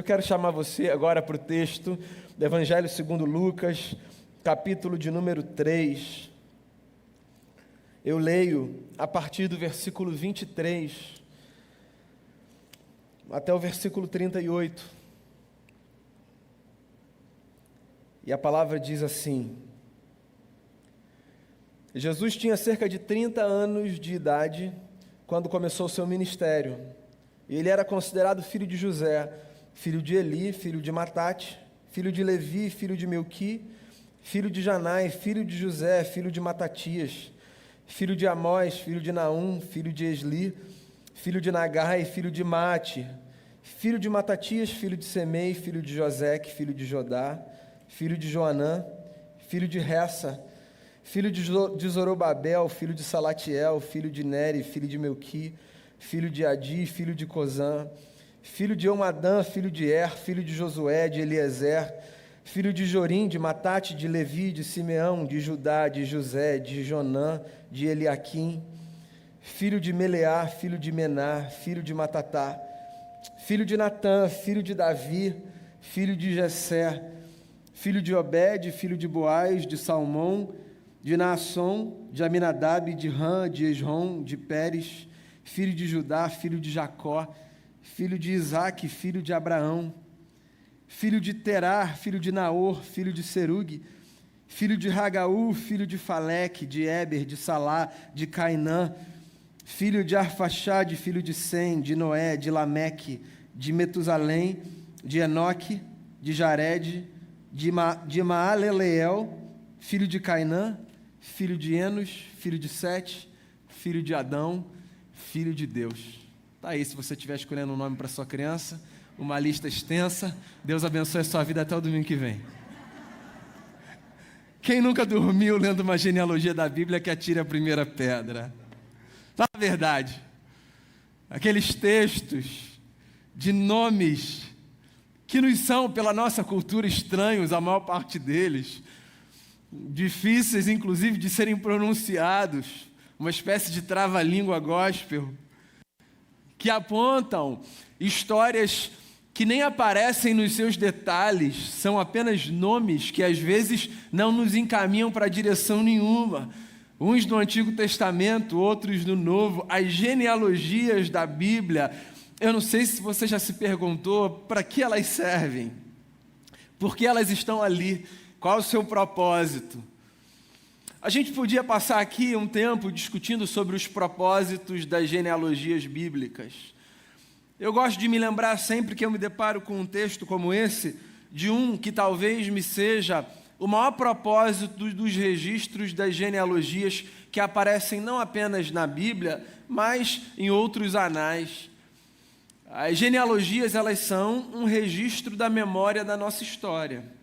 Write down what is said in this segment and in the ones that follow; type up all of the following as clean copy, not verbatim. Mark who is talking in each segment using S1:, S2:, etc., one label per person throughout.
S1: quero chamar você agora para o texto do Evangelho segundo Lucas, capítulo de número 3. Eu leio a partir do versículo 23 até o versículo 38. E a palavra diz assim: Jesus tinha cerca de 30 anos de idade quando começou o seu ministério. Ele era considerado filho de José, filho de Eli, filho de Matate, filho de Levi, filho de Melqui, filho de Janai, filho de José, filho de Matatias, filho de Amós, filho de Naum, filho de Esli, filho de Nagai, filho de Mate, filho de Matatias, filho de Semei, filho de Joseque, filho de Jodá, filho de Joanã, filho de Ressa, filho de Zorobabel, filho de Salatiel, filho de Neri, filho de Melqui, filho de Adi, filho de Cozã, filho de Omadã, filho de Er, filho de Josué, de Eliezer, filho de Jorim, de Matate, de Levi, de Simeão, de Judá, de José, de Jonã, de Eliaquim, filho de Meleá, filho de Mená, filho de Matatá, filho de Natã, filho de Davi, filho de Jessé, filho de Obed, filho de Boaz, de Salmão, de Naasson, de Aminadab, de Rã, de Esrom, de Pérez, filho de Judá, filho de Jacó, filho de Isaque, filho de Abraão, filho de Terar, filho de Naor, filho de Serugue, filho de Ragaú, filho de Faleque, de Éber, de Salá, de Cainã, filho de Arfaxade, filho de Sem, de Noé, de Lameque, de Metusalém, de Enoque, de Jared, de Maaleleel, filho de Cainã, filho de Enos, filho de Sete, filho de Adão, filho de Deus. Tá aí, se você estiver escolhendo um nome para sua criança, uma lista extensa. Deus abençoe a sua vida até o domingo que vem. Quem nunca dormiu lendo uma genealogia da Bíblia, que atire a primeira pedra. Fala a verdade. Aqueles textos de nomes que nos são, pela nossa cultura, estranhos, a maior parte deles, difíceis, inclusive, de serem pronunciados, uma espécie de trava-língua gospel, que apontam histórias que nem aparecem nos seus detalhes, são apenas nomes que às vezes não nos encaminham para direção nenhuma, uns no Antigo Testamento, outros no Novo. As genealogias da Bíblia, eu não sei se você já se perguntou para que elas servem, por que elas estão ali, qual é o seu propósito. A gente podia passar aqui um tempo discutindo sobre os propósitos das genealogias bíblicas. Eu gosto de me lembrar sempre que eu me deparo com um texto como esse, de um que talvez me seja o maior propósito dos registros das genealogias que aparecem não apenas na Bíblia, mas em outros anais. As genealogias, elas são um registro da memória da nossa história.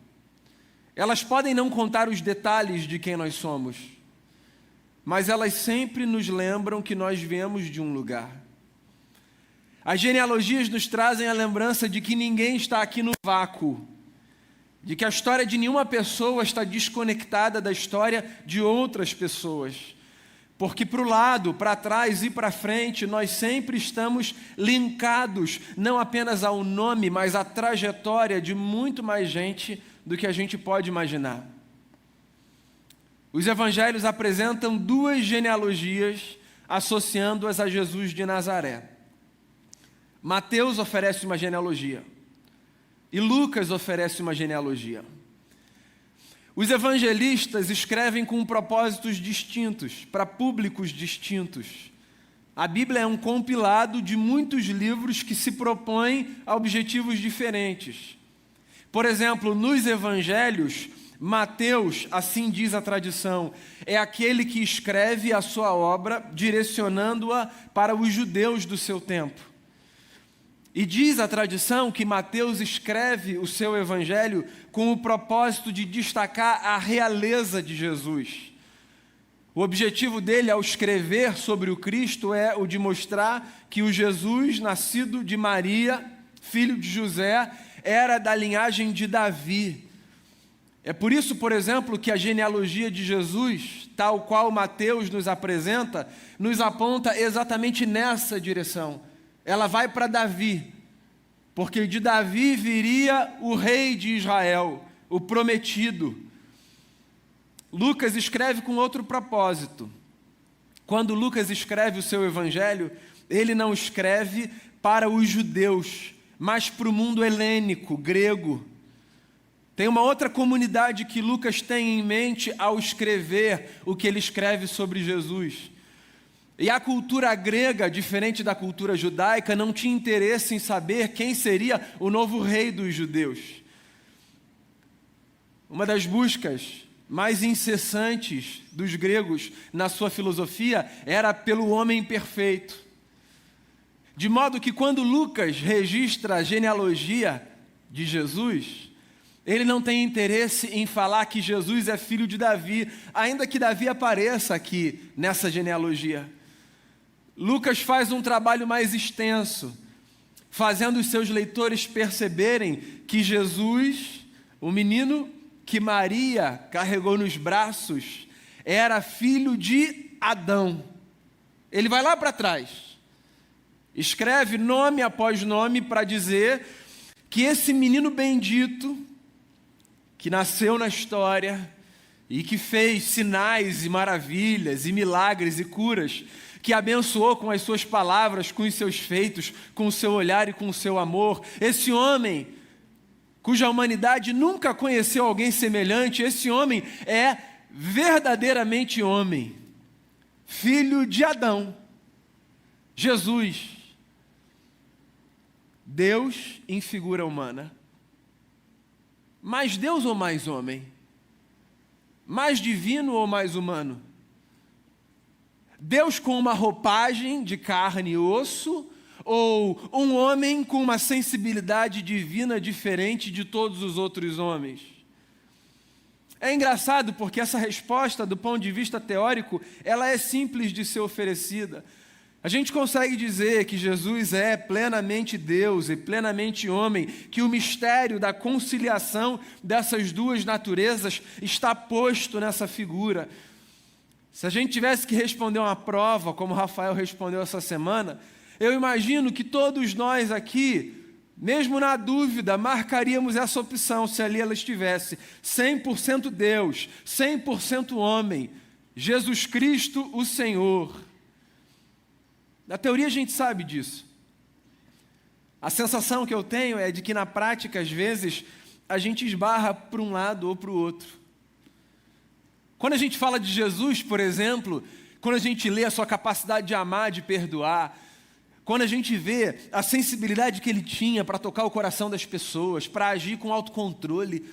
S1: Elas podem não contar os detalhes de quem nós somos, mas elas sempre nos lembram que nós viemos de um lugar. As genealogias nos trazem a lembrança de que ninguém está aqui no vácuo, de que a história de nenhuma pessoa está desconectada da história de outras pessoas, porque para o lado, para trás e para frente, nós sempre estamos linkados, não apenas ao nome, mas à trajetória de muito mais gente do que a gente pode imaginar. Os evangelhos apresentam duas genealogias associando-as a Jesus de Nazaré. Mateus oferece uma genealogia e Lucas oferece uma genealogia. Os evangelistas escrevem com propósitos distintos, para públicos distintos. A Bíblia é um compilado de muitos livros que se propõem a objetivos diferentes. Por exemplo, nos evangelhos, Mateus, assim diz a tradição, é aquele que escreve a sua obra direcionando-a para os judeus do seu tempo. E diz a tradição que Mateus escreve o seu evangelho com o propósito de destacar a realeza de Jesus. O objetivo dele ao escrever sobre o Cristo é o de mostrar que o Jesus nascido de Maria, filho de José, era da linhagem de Davi. É por isso, por exemplo, que a genealogia de Jesus, tal qual Mateus nos apresenta, nos aponta exatamente nessa direção. Ela vai para Davi. porque de Davi viria o rei de Israel, o prometido. Lucas escreve com outro propósito. Quando Lucas escreve o seu evangelho, ele não escreve para os judeus, mas para o mundo helênico, grego. Tem uma outra comunidade que Lucas tem em mente ao escrever o que ele escreve sobre Jesus. E a cultura grega, diferente da cultura judaica, não tinha interesse em saber quem seria o novo rei dos judeus. Uma das buscas mais incessantes dos gregos na sua filosofia era pelo homem perfeito. De modo que quando Lucas registra a genealogia de Jesus, ele não tem interesse em falar que Jesus é filho de Davi, ainda que Davi apareça aqui nessa genealogia. Lucas faz um trabalho mais extenso, fazendo os seus leitores perceberem que Jesus, o menino que Maria carregou nos braços, era filho de Adão. Ele vai lá para trás, escreve nome após nome para dizer que esse menino bendito, que nasceu na história e que fez sinais e maravilhas e milagres e curas, que abençoou com as suas palavras, com os seus feitos, com o seu olhar e com o seu amor, esse homem cuja humanidade nunca conheceu alguém semelhante, esse homem é verdadeiramente homem, filho de Adão, Jesus, Deus em figura humana. Mais Deus ou mais homem? Mais divino ou mais humano? Deus com uma roupagem de carne e osso, ou um homem com uma sensibilidade divina diferente de todos os outros homens? É engraçado porque essa resposta, do ponto de vista teórico, ela é simples de ser oferecida. A gente consegue dizer que Jesus é plenamente Deus e plenamente homem, que o mistério da conciliação dessas duas naturezas está posto nessa figura. Se a gente tivesse que responder uma prova, como Rafael respondeu essa semana, eu imagino que todos nós aqui, mesmo na dúvida, marcaríamos essa opção se ali ela estivesse 100% Deus, 100% homem, Jesus Cristo, o Senhor. Na teoria a gente sabe disso. A sensação que eu tenho é de que na prática, às vezes, a gente esbarra para um lado ou para o outro. Quando a gente fala de Jesus, por exemplo, quando a gente lê a sua capacidade de amar, de perdoar, quando a gente vê a sensibilidade que ele tinha para tocar o coração das pessoas, para agir com autocontrole,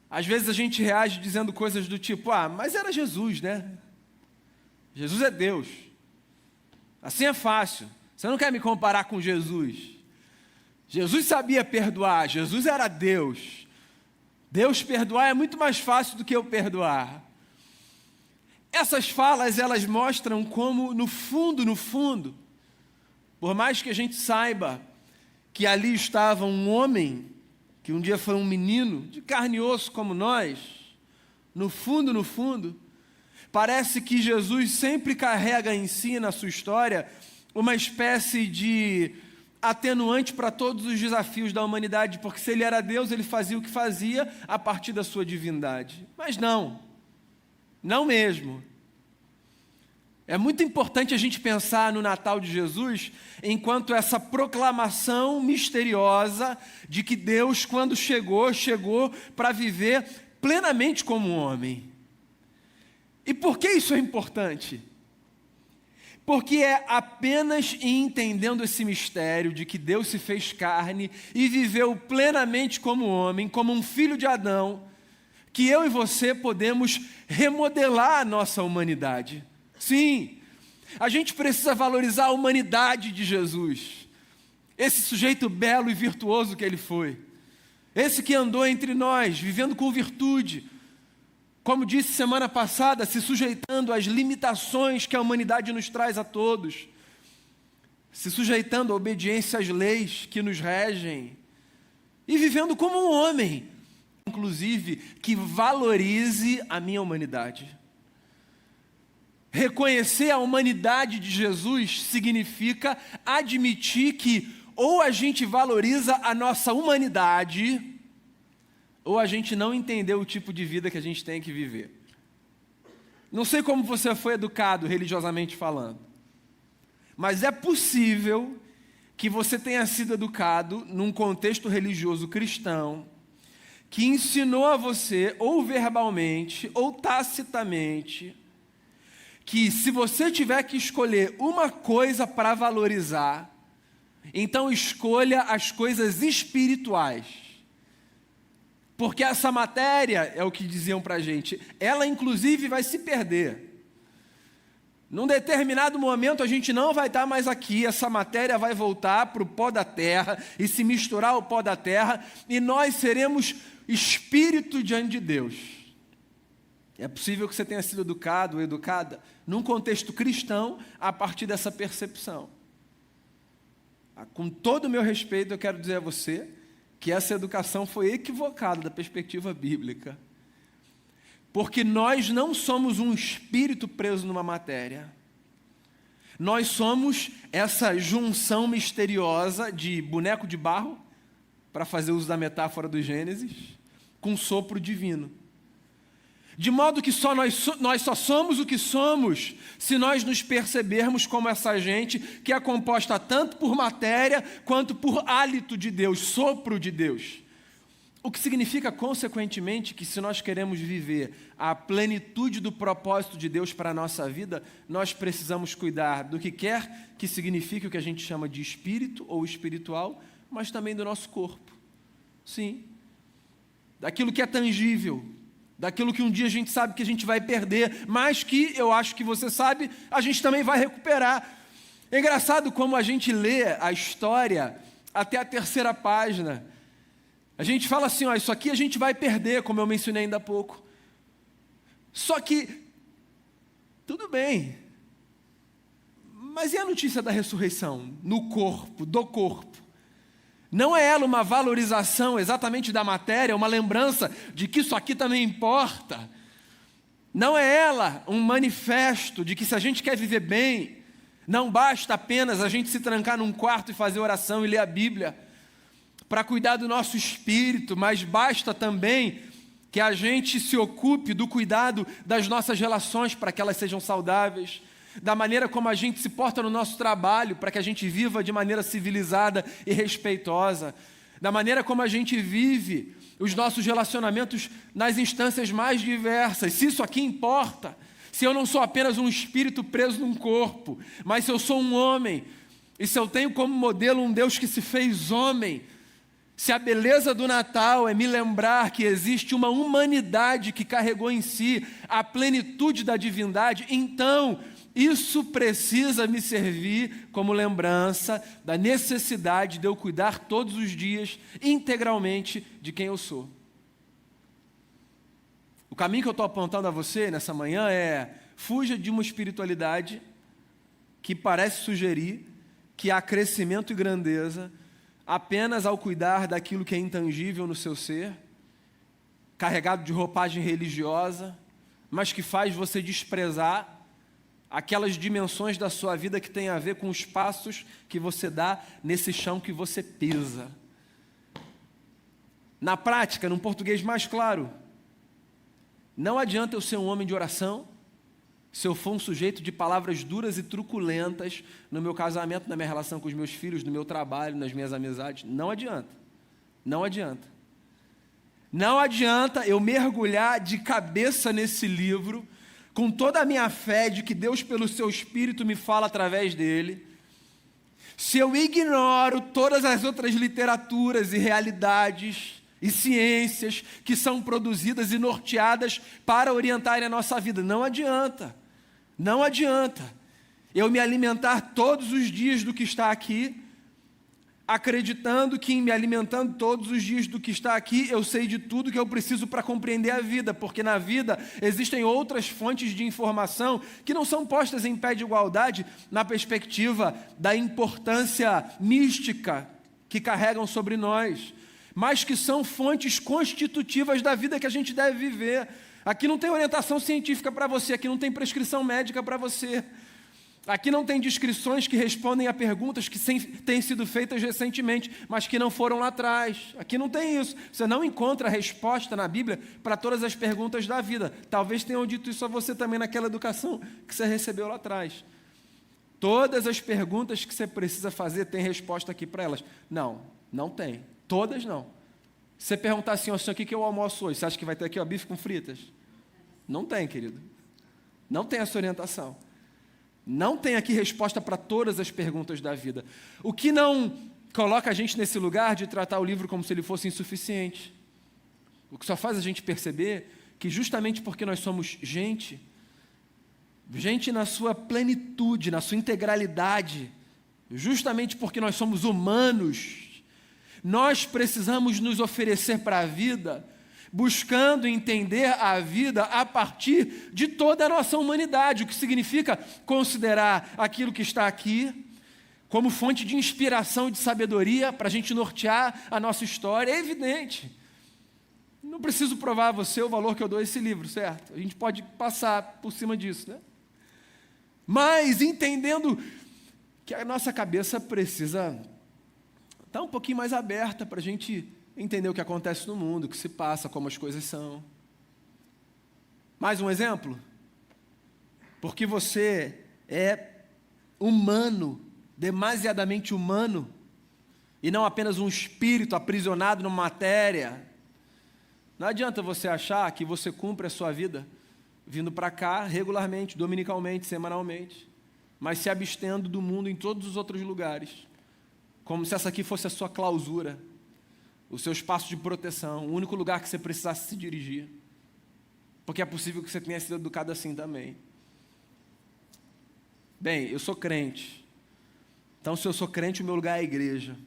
S1: às vezes a gente reage dizendo coisas do tipo, mas era Jesus, né? Jesus é Deus. Assim é fácil. Você não quer me comparar com Jesus. Jesus sabia perdoar, Jesus era Deus. Deus perdoar é muito mais fácil do que eu perdoar. Essas falas, elas mostram como, no fundo, por mais que a gente saiba que ali estava um homem, que um dia foi um menino, de carne e osso como nós, no fundo, parece que Jesus sempre carrega em si, na sua história, uma espécie de atenuante para todos os desafios da humanidade, porque se ele era Deus, ele fazia o que fazia a partir da sua divindade. Mas não mesmo. É muito importante a gente pensar no Natal de Jesus enquanto essa proclamação misteriosa de que Deus, quando chegou para viver plenamente como um homem. E por que isso é importante? Porque é apenas entendendo esse mistério de que Deus se fez carne e viveu plenamente como homem, como um filho de Adão, que eu e você podemos remodelar a nossa humanidade. Sim, a gente precisa valorizar a humanidade de Jesus, esse sujeito belo e virtuoso que ele foi, esse que andou entre nós, vivendo com virtude, como disse semana passada, se sujeitando às limitações que a humanidade nos traz a todos, se sujeitando à obediência às leis que nos regem, e vivendo como um homem, inclusive, que valorize a minha humanidade. Reconhecer a humanidade de Jesus significa admitir que ou a gente valoriza a nossa humanidade, ou a gente não entendeu o tipo de vida que a gente tem que viver. Não sei como você foi educado religiosamente falando, mas é possível que você tenha sido educado num contexto religioso cristão, que ensinou a você, ou verbalmente, ou tacitamente, que se você tiver que escolher uma coisa para valorizar, então escolha as coisas espirituais. Porque essa matéria, é o que diziam para a gente, ela inclusive vai se perder. Num determinado momento a gente não vai estar mais aqui, essa matéria vai voltar para o pó da terra e se misturar ao pó da terra, e nós seremos espírito diante de Deus. É possível que você tenha sido educado ou educada num contexto cristão a partir dessa percepção. Com todo o meu respeito, eu quero dizer a você que essa educação foi equivocada da perspectiva bíblica. Porque nós não somos um espírito preso numa matéria. Nós somos essa junção misteriosa de boneco de barro, para fazer uso da metáfora do Gênesis, com sopro divino. De modo que nós só somos o que somos se nós nos percebermos como essa gente que é composta tanto por matéria quanto por hálito de Deus, sopro de Deus. O que significa, consequentemente, que se nós queremos viver a plenitude do propósito de Deus para a nossa vida, nós precisamos cuidar do que quer que signifique o que a gente chama de espírito ou espiritual, mas também do nosso corpo. Sim. Daquilo que é tangível, daquilo que um dia a gente sabe que a gente vai perder, mas que, eu acho que você sabe, a gente também vai recuperar. É engraçado como a gente lê a história até a 3ª página. A gente fala assim, ó, isso aqui a gente vai perder, como eu mencionei ainda há pouco. Só que, tudo bem, mas e a notícia da ressurreição? No corpo, do corpo? Não é ela uma valorização exatamente da matéria, uma lembrança de que isso aqui também importa? Não é ela um manifesto de que se a gente quer viver bem, não basta apenas a gente se trancar num quarto e fazer oração e ler a Bíblia para cuidar do nosso espírito, mas basta também que a gente se ocupe do cuidado das nossas relações para que elas sejam saudáveis, da maneira como a gente se porta no nosso trabalho para que a gente viva de maneira civilizada e respeitosa, da maneira como a gente vive os nossos relacionamentos nas instâncias mais diversas. Se isso aqui importa, se eu não sou apenas um espírito preso num corpo, mas se eu sou um homem, e se eu tenho como modelo um Deus que se fez homem, se a beleza do Natal é me lembrar que existe uma humanidade que carregou em si a plenitude da divindade, então isso precisa me servir como lembrança da necessidade de eu cuidar todos os dias integralmente de quem eu sou. O caminho que eu estou apontando a você nessa manhã é: fuja de uma espiritualidade que parece sugerir que há crescimento e grandeza apenas ao cuidar daquilo que é intangível no seu ser, carregado de roupagem religiosa, mas que faz você desprezar aquelas dimensões da sua vida que tem a ver com os passos que você dá nesse chão que você pisa. Na prática, num português mais claro, não adianta eu ser um homem de oração se eu for um sujeito de palavras duras e truculentas no meu casamento, na minha relação com os meus filhos, no meu trabalho, nas minhas amizades. Não adianta. Não adianta. Não adianta eu mergulhar de cabeça nesse livro, com toda a minha fé de que Deus, pelo seu Espírito, me fala através dele, se eu ignoro todas as outras literaturas e realidades e ciências que são produzidas e norteadas para orientarem a nossa vida. Não adianta. Não adianta eu me alimentar todos os dias do que está aqui, acreditando que em me alimentando todos os dias do que está aqui, eu sei de tudo que eu preciso para compreender a vida, porque na vida existem outras fontes de informação que não são postas em pé de igualdade na perspectiva da importância mística que carregam sobre nós, mas que são fontes constitutivas da vida que a gente deve viver. Aqui não tem orientação científica para você, aqui não tem prescrição médica para você. Aqui não tem descrições que respondem a perguntas que têm sido feitas recentemente, mas que não foram lá atrás. Aqui não tem isso. Você não encontra a resposta na Bíblia para todas as perguntas da vida. Talvez tenham dito isso a você também naquela educação que você recebeu lá atrás. Todas as perguntas que você precisa fazer tem resposta aqui para elas. Não, não tem. Todas não. Se você perguntar assim, o que eu almoço hoje? Você acha que vai ter aqui bife com fritas? Não tem, querido. Não tem essa orientação. Não tem aqui resposta para todas as perguntas da vida. O que não coloca a gente nesse lugar de tratar o livro como se ele fosse insuficiente. O que só faz a gente perceber que justamente porque nós somos gente na sua plenitude, na sua integralidade, justamente porque nós somos humanos, nós precisamos nos oferecer para a vida, buscando entender a vida a partir de toda a nossa humanidade, o que significa considerar aquilo que está aqui como fonte de inspiração e de sabedoria para a gente nortear a nossa história. É evidente. Não preciso provar a você o valor que eu dou a esse livro, certo? A gente pode passar por cima disso, né? Mas entendendo que a nossa cabeça precisa estar um pouquinho mais aberta para a gente entender o que acontece no mundo, o que se passa, como as coisas são. Mais um exemplo? Porque você é humano, demasiadamente humano, e não apenas um espírito aprisionado numa matéria. Não adianta você achar que você cumpre a sua vida vindo para cá regularmente, dominicalmente, semanalmente, mas se abstendo do mundo em todos os outros lugares, como se essa aqui fosse a sua clausura, o seu espaço de proteção, o único lugar que você precisasse se dirigir. Porque é possível que você tenha sido educado assim também. Bem, eu sou crente. Então, se eu sou crente, o meu lugar é a igreja.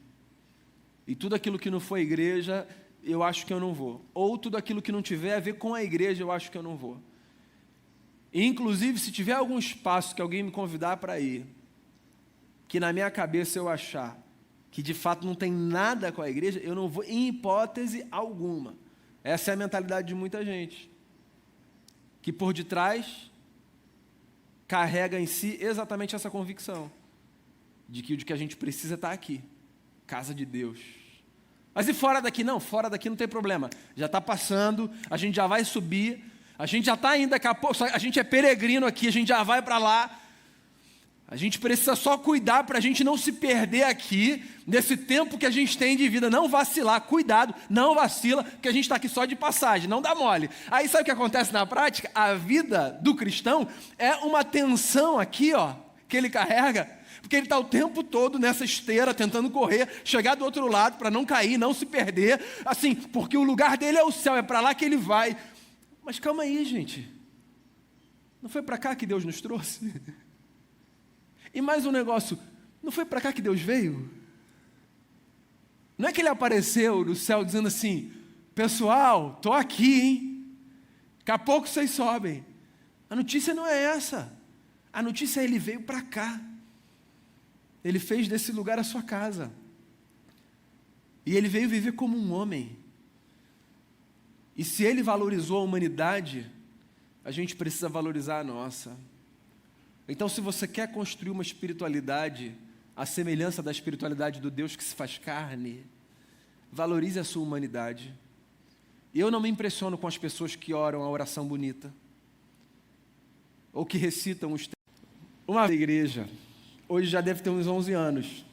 S1: E tudo aquilo que não for igreja, eu acho que eu não vou. Ou tudo aquilo que não tiver a ver com a igreja, eu acho que eu não vou. E, inclusive, se tiver algum espaço que alguém me convidar para ir, que na minha cabeça eu achar que de fato não tem nada com a igreja, eu não vou em hipótese alguma. Essa é a mentalidade de muita gente, que por detrás carrega em si exatamente essa convicção, de que o que a gente precisa está aqui, casa de Deus. Mas e fora daqui? Não, fora daqui não tem problema, já está passando, a gente já vai subir, a gente já está indo daqui a pouco, a gente é peregrino aqui, a gente já vai para lá. A gente precisa só cuidar para a gente não se perder aqui, nesse tempo que a gente tem de vida, não vacilar, cuidado, não vacila, que a gente está aqui só de passagem, não dá mole. Aí sabe o que acontece na prática? A vida do cristão é uma tensão aqui, ó, que ele carrega, porque ele está o tempo todo nessa esteira, tentando correr, chegar do outro lado para não cair, não se perder, assim, porque o lugar dele é o céu, é para lá que ele vai. Mas calma aí, gente, não foi para cá que Deus nos trouxe? E mais um negócio, não foi para cá que Deus veio? Não é que ele apareceu no céu dizendo assim, pessoal, estou aqui, hein? Daqui a pouco vocês sobem. A notícia não é essa. A notícia é ele veio para cá. Ele fez desse lugar a sua casa. E ele veio viver como um homem. E se ele valorizou a humanidade, a gente precisa valorizar a nossa. Então, se você quer construir uma espiritualidade, à semelhança da espiritualidade do Deus que se faz carne, valorize a sua humanidade. Eu não me impressiono com as pessoas que oram a oração bonita, ou que recitam os textos. Uma igreja, hoje já deve ter uns 11 anos,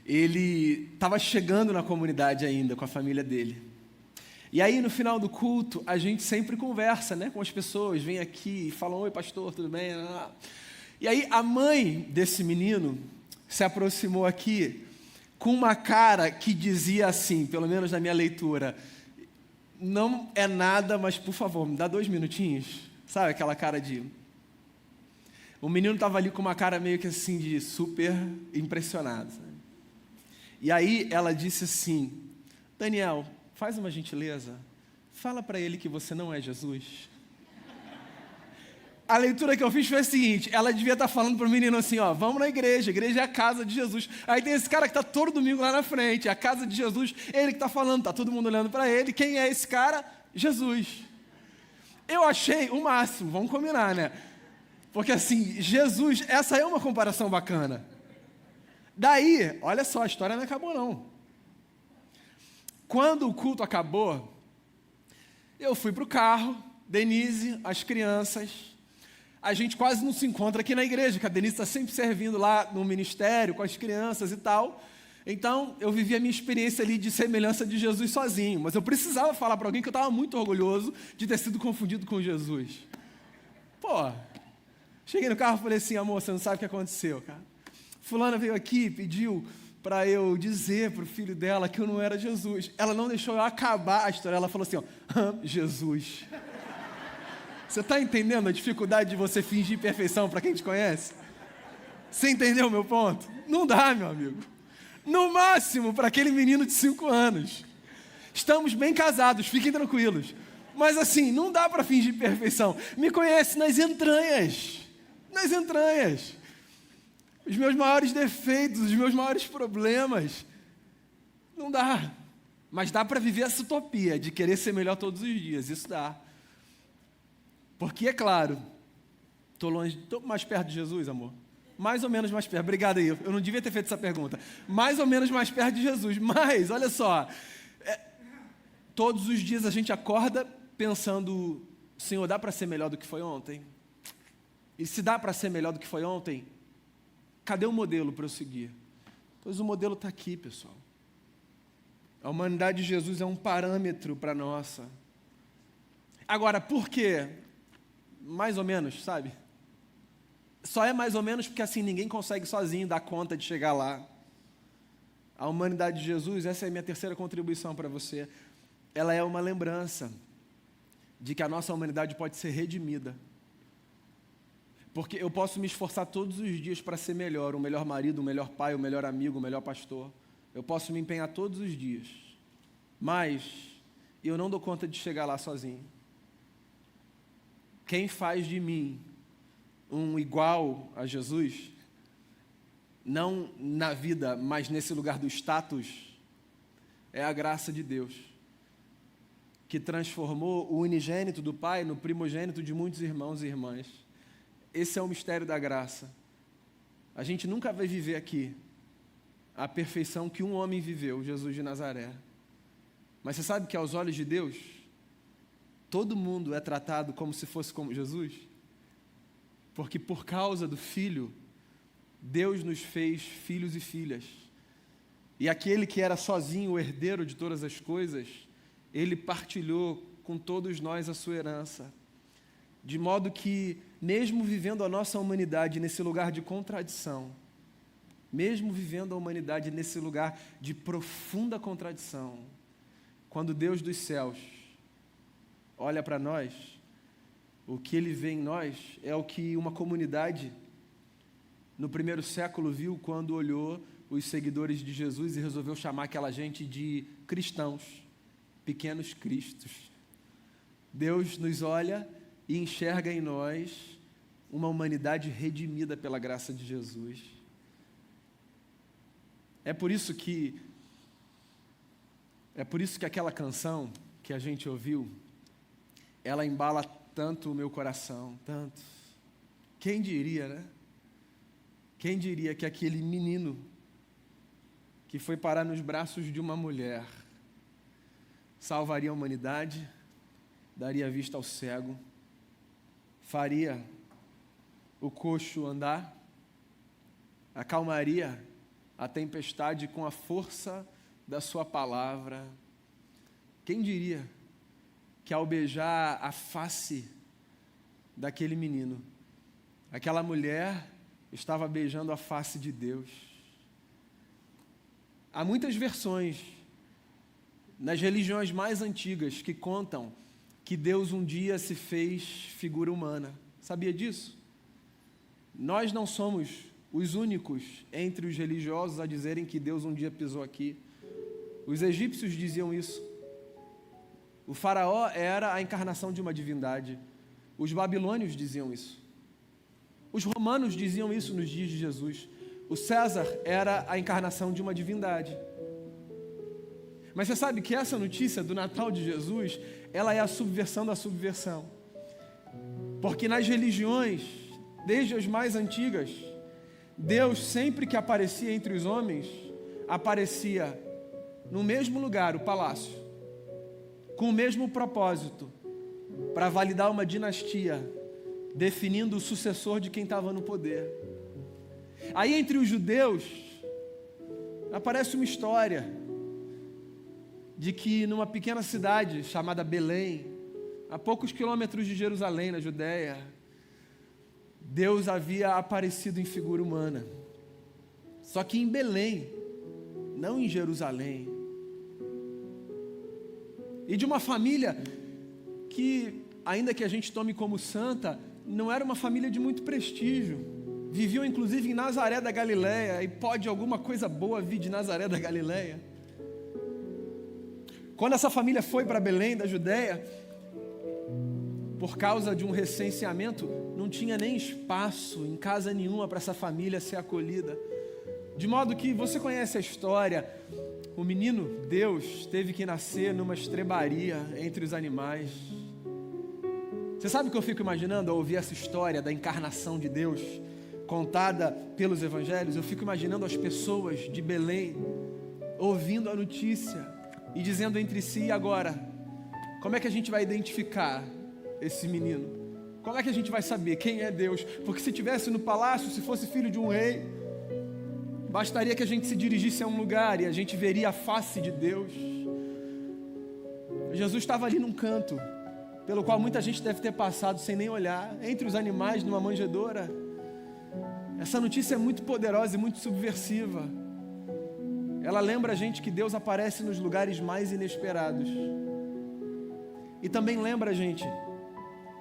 S1: ele estava chegando na comunidade ainda, com a família dele. E aí, no final do culto, a gente sempre conversa, né, com as pessoas, vem aqui e falam, oi pastor, tudo bem? E aí, a mãe desse menino se aproximou aqui com uma cara que dizia assim, pelo menos na minha leitura, não é nada, mas por favor, me dá 2 minutinhos. Sabe aquela cara de... O menino estava ali com uma cara meio que assim, de super impressionado. Sabe? E aí, ela disse assim, Daniel, faz uma gentileza, fala para ele que você não é Jesus. A leitura que eu fiz foi a seguinte, ela devia estar falando para o menino assim, ó, vamos na igreja, a igreja é a casa de Jesus. Aí tem esse cara que está todo domingo lá na frente, a casa de Jesus, ele que está falando, está todo mundo olhando para ele, quem é esse cara? Jesus. Eu achei o máximo, vamos combinar, né? Porque assim, Jesus, essa é uma comparação bacana. Daí, olha só, a história não acabou não. Quando o culto acabou, eu fui para o carro, Denise, as crianças. A gente quase não se encontra aqui na igreja, que a Denise está sempre servindo lá no ministério, com as crianças e tal. Então, eu vivi a minha experiência ali de semelhança de Jesus sozinho. Mas eu precisava falar para alguém que eu estava muito orgulhoso de ter sido confundido com Jesus. Pô, cheguei no carro e falei assim, amor, você não sabe o que aconteceu, cara. Fulana veio aqui e pediu para eu dizer para o filho dela que eu não era Jesus. Ela não deixou eu acabar a história, ela falou assim, ó, Jesus. Você está entendendo a dificuldade de você fingir perfeição para quem te conhece? Você entendeu o meu ponto? Não dá, meu amigo. No máximo, para aquele menino de 5 anos. Estamos bem casados, fiquem tranquilos. Mas assim, não dá para fingir perfeição. Me conhece nas entranhas. Nas entranhas. Os meus maiores defeitos, os meus maiores problemas. Não dá. Mas dá para viver essa utopia de querer ser melhor todos os dias. Isso dá. Porque, é claro, estou mais perto de Jesus, amor. Mais ou menos mais perto. Obrigado aí. Eu não devia ter feito essa pergunta. Mais ou menos mais perto de Jesus. Mas, olha só. Todos os dias a gente acorda pensando, Senhor, dá para ser melhor do que foi ontem? E se dá para ser melhor do que foi ontem, cadê o modelo para eu seguir? Pois o modelo está aqui, pessoal. A humanidade de Jesus é um parâmetro para a nossa. Agora, por quê? Mais ou menos, sabe? Só é mais ou menos porque assim ninguém consegue sozinho dar conta de chegar lá. A humanidade de Jesus, essa é a minha terceira contribuição para você. Ela é uma lembrança de que a nossa humanidade pode ser redimida. Porque eu posso me esforçar todos os dias para ser melhor, o melhor marido, o melhor pai, o melhor amigo, o melhor pastor. Eu posso me empenhar todos os dias. Mas eu não dou conta de chegar lá sozinho. Quem faz de mim um igual a Jesus, não na vida, mas nesse lugar do status, é a graça de Deus, que transformou o unigênito do Pai no primogênito de muitos irmãos e irmãs. Esse é o mistério da graça. A gente nunca vai viver aqui a perfeição que um homem viveu, Jesus de Nazaré. Mas você sabe que aos olhos de Deus, todo mundo é tratado como se fosse como Jesus? Porque por causa do Filho, Deus nos fez filhos e filhas. E aquele que era sozinho o herdeiro de todas as coisas, ele partilhou com todos nós a sua herança. De modo que, mesmo vivendo a nossa humanidade nesse lugar de contradição, mesmo vivendo a humanidade nesse lugar de profunda contradição, quando Deus dos céus olha para nós, o que Ele vê em nós é o que uma comunidade no primeiro século viu quando olhou os seguidores de Jesus e resolveu chamar aquela gente de cristãos, pequenos cristos. Deus nos olha e enxerga em nós uma humanidade redimida pela graça de Jesus. É por isso que aquela canção que a gente ouviu, ela embala tanto o meu coração, tanto. Quem diria, né? Quem diria que aquele menino que foi parar nos braços de uma mulher salvaria a humanidade, daria vista ao cego, faria o coxo andar, acalmaria a tempestade com a força da sua palavra. Quem diria que ao beijar a face daquele menino, aquela mulher estava beijando a face de Deus? Há muitas versões nas religiões mais antigas que contam que Deus um dia se fez figura humana. Sabia disso? Nós não somos os únicos entre os religiosos a dizerem que Deus um dia pisou aqui. Os egípcios diziam isso. O faraó era a encarnação de uma divindade. Os babilônios diziam isso. Os romanos diziam isso nos dias de Jesus. O César era a encarnação de uma divindade. Mas você sabe que essa notícia do Natal de Jesus, ela é a subversão da subversão. Porque nas religiões desde as mais antigas, Deus sempre que aparecia entre os homens, aparecia no mesmo lugar, o palácio, com o mesmo propósito, para validar uma dinastia, definindo o sucessor de quem estava no poder. Aí entre os judeus, aparece uma história de que numa pequena cidade chamada Belém, a poucos quilômetros de Jerusalém, na Judéia, Deus havia aparecido em figura humana. Só que em Belém, não em Jerusalém. E de uma família que, ainda que a gente tome como santa, não era uma família de muito prestígio. Viviam inclusive em Nazaré da Galileia, e pode alguma coisa boa vir de Nazaré da Galileia. Quando essa família foi para Belém da Judéia, por causa de um recenseamento, não tinha nem espaço em casa nenhuma para essa família ser acolhida. De modo que, você conhece a história, o menino Deus teve que nascer numa estrebaria entre os animais. Você sabe o que eu fico imaginando ao ouvir essa história da encarnação de Deus, contada pelos evangelhos? Eu fico imaginando as pessoas de Belém, ouvindo a notícia e dizendo entre si: e agora? Como é que a gente vai identificar esse menino? Como é que a gente vai saber quem é Deus? Porque se estivesse no palácio, se fosse filho de um rei, bastaria que a gente se dirigisse a um lugar e a gente veria a face de Deus. Jesus estava ali num canto, pelo qual muita gente deve ter passado sem nem olhar, entre os animais, numa manjedoura. Essa notícia é muito poderosa e muito subversiva. Ela lembra a gente que Deus aparece nos lugares mais inesperados. E também lembra a gente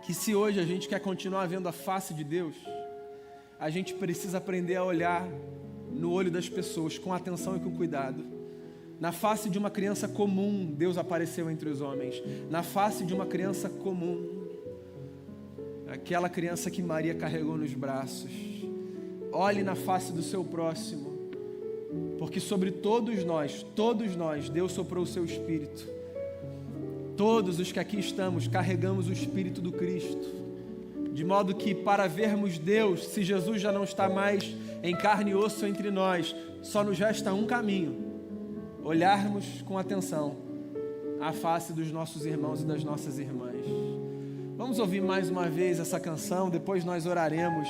S1: que se hoje a gente quer continuar vendo a face de Deus, a gente precisa aprender a olhar no olho das pessoas com atenção e com cuidado. Na face de uma criança comum, Deus apareceu entre os homens. Na face de uma criança comum, aquela criança que Maria carregou nos braços. Olhe na face do seu próximo, porque sobre todos nós, Deus soprou o seu Espírito. Todos os que aqui estamos carregamos o Espírito do Cristo, de modo que, para vermos Deus, se Jesus já não está mais em carne e osso entre nós, só nos resta um caminho: olharmos com atenção a face dos nossos irmãos e das nossas irmãs. Vamos ouvir mais uma vez essa canção, depois nós oraremos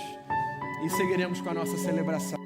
S1: e seguiremos com a nossa celebração.